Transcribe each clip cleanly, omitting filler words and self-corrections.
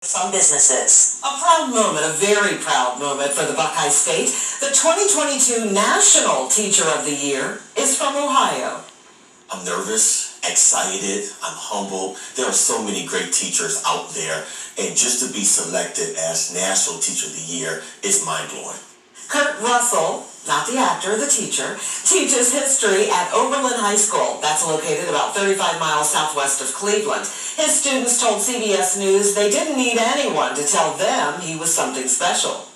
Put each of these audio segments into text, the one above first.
Some businesses. A proud moment, a very proud moment for the Buckeye State. The 2022 National Teacher of the Year is from Ohio. I'm nervous, excited, I'm humbled. There are so many great teachers out there, and just to be selected as National Teacher of the Year is mind-blowing. Kurt Russell, not the actor, the teacher, teaches history at Oberlin High School. That's located about 35 miles southwest of Cleveland. His students told CBS News they didn't need anyone to tell them he was something special.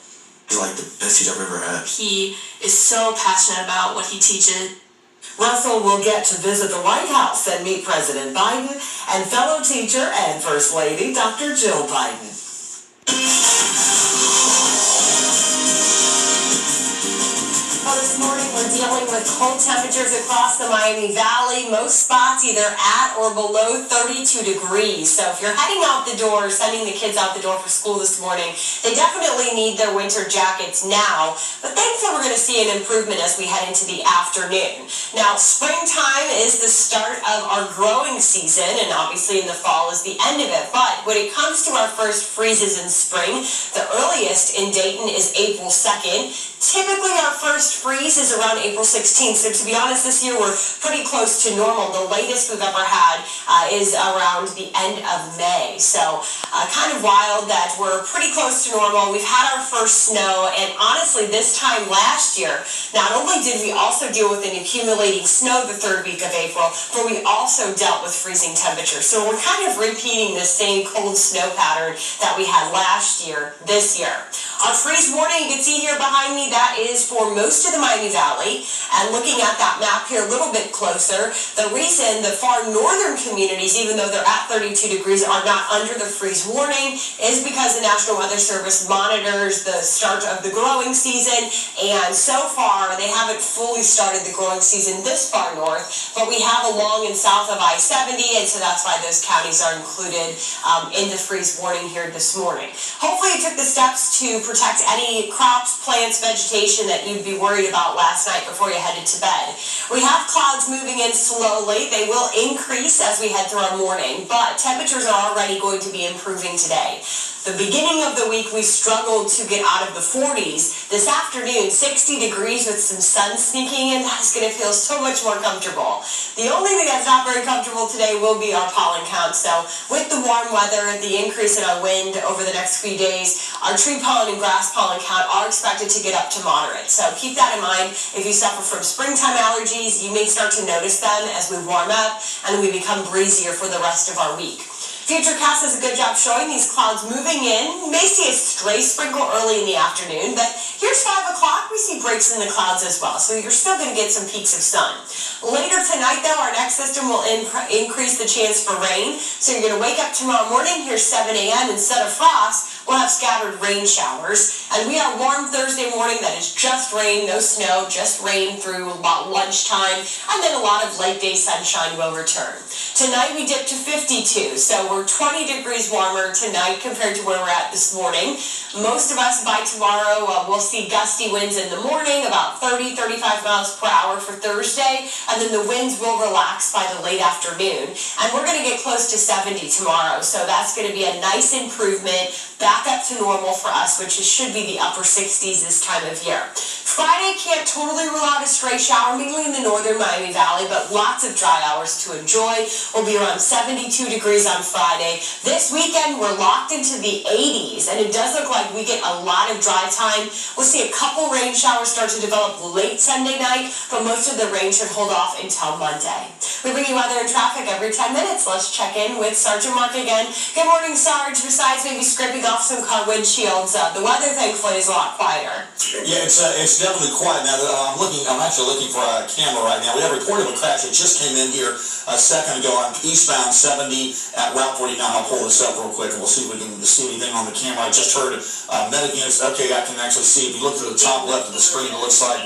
He's like the best teacher I've ever had. He is so passionate about what he teaches. Russell will get to visit the White House and meet President Biden and fellow teacher and First Lady Dr. Jill Biden. Well, this morning we're dealing with cold temperatures across the Miami Valley. Most spots either at or below 32 degrees. So if you're heading out the door, sending the kids out the door for school this morning, they definitely need their winter jackets now. But thankfully we're going to see an improvement as we head into the afternoon. Now, springtime is the start of our growing season, and obviously in the fall is the end of it. But when it comes to our first freezes in spring, the earliest in Dayton is April 2nd. Typically our first freeze is around April 16th, so to be honest, this year we're pretty close to normal. The latest we've ever had is around the end of May, so kind of wild that we're pretty close to normal. We've had our first snow, and honestly, this time last year, not only did we also deal with an accumulating snow the third week of April, but we also dealt with freezing temperatures. So we're kind of repeating the same cold snow pattern that we had last year, this year. Our freeze warning, you can see here behind me, that is for most of the Miami Valley. And looking at that map here a little bit closer, the reason the far northern communities, even though they're at 32 degrees, are not under the freeze warning is because the National Weather Service monitors the start of the growing season. And so far, they haven't fully started the growing season this far north, but we have along and south of I-70, and so that's why those counties are included in the freeze warning here this morning. Hopefully you took the steps to protect any crops, plants, vegetation that you'd be worried about last night before you headed to bed. We have clouds moving in slowly. They will increase as we head through our morning, but temperatures are already going to be improving today. The beginning of the week, we struggled to get out of the 40s. This afternoon, 60 degrees with some sun sneaking in. That's going to feel so much more comfortable. The only thing that's not very comfortable today will be our pollen count. So with the warm weather, the increase in our wind over the next few days, our tree pollen and grass pollen count are expected to get up to moderate. So keep that in mind. If you suffer from springtime allergies, you may start to notice them as we warm up and we become breezier for the rest of our week. Futurecast does a good job showing these clouds moving in. You may see a stray sprinkle early in the afternoon, but here's 5 o'clock. We see breaks in the clouds as well, so you're still going to get some peaks of sun. Later tonight, though, our next system will increase the chance for rain. So you're going to wake up tomorrow morning, here's 7 a.m. Instead of frost, we'll have scattered rain showers. And we are warm Thursday morning. That is just rain, no snow, just rain through about lunchtime. And then a lot of late day sunshine will return. Tonight we dip to 52, so we're 20 degrees warmer tonight compared to where we're at this morning. Most of us by tomorrow will see gusty winds in the morning, about 30, 35 miles per hour for Thursday, and then the winds will relax by the late afternoon. And we're going to get close to 70 tomorrow, so that's going to be a nice improvement, back up to normal for us, which should be the upper 60s this time of year. Friday, can't totally rule out a stray shower, mainly in the northern Miami Valley, but lots of dry hours to enjoy. We'll be around 72 degrees on Friday. This weekend, we're locked into the 80s, and it does look like we get a lot of dry time. We'll see a couple rain showers start to develop late Sunday night, but most of the rain should hold off until Monday. We bring you weather and traffic every 10 minutes. Let's check in with Sergeant Mark again. Good morning, Sarge. Besides maybe scraping off some car windshields, the weather, thankfully, is a lot quieter. Yeah, it's definitely quiet now. I'm actually looking for a camera right now. We have a report of a crash that just came in here a second ago on eastbound 70 at Route 49. I'll pull this up real quick and we'll see if we can see anything on the camera. I just heard medic units. Okay, I can actually see. If you look to the top left of the screen, it looks like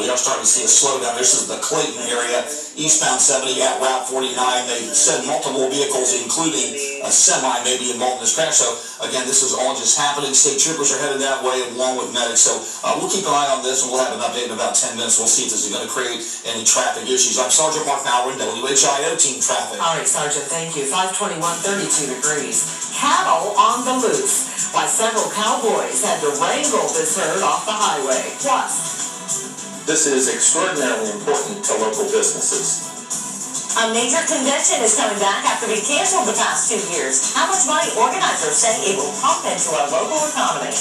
we are starting to see a slowdown. This is the Clayton area, eastbound 70 at Route 49. They said multiple vehicles, including a semi, may be involved in this crash. So again, this is all just happening. State troopers are headed that way along with medics. So we'll keep an eye on this and we'll have an update in about 10 minutes. We'll see if this is going to create any traffic issues. I'm Sergeant Mark Mallory, WHIO Team Traffic. All right, Sergeant, thank you. 521, 32 degrees. Cattle on the loose, why several cowboys had to wrangle this herd off the highway. Plus, this is extraordinarily important to local businesses. a major convention is coming back after being canceled the past 2 years. How much money organizers say it will pump into our local economy.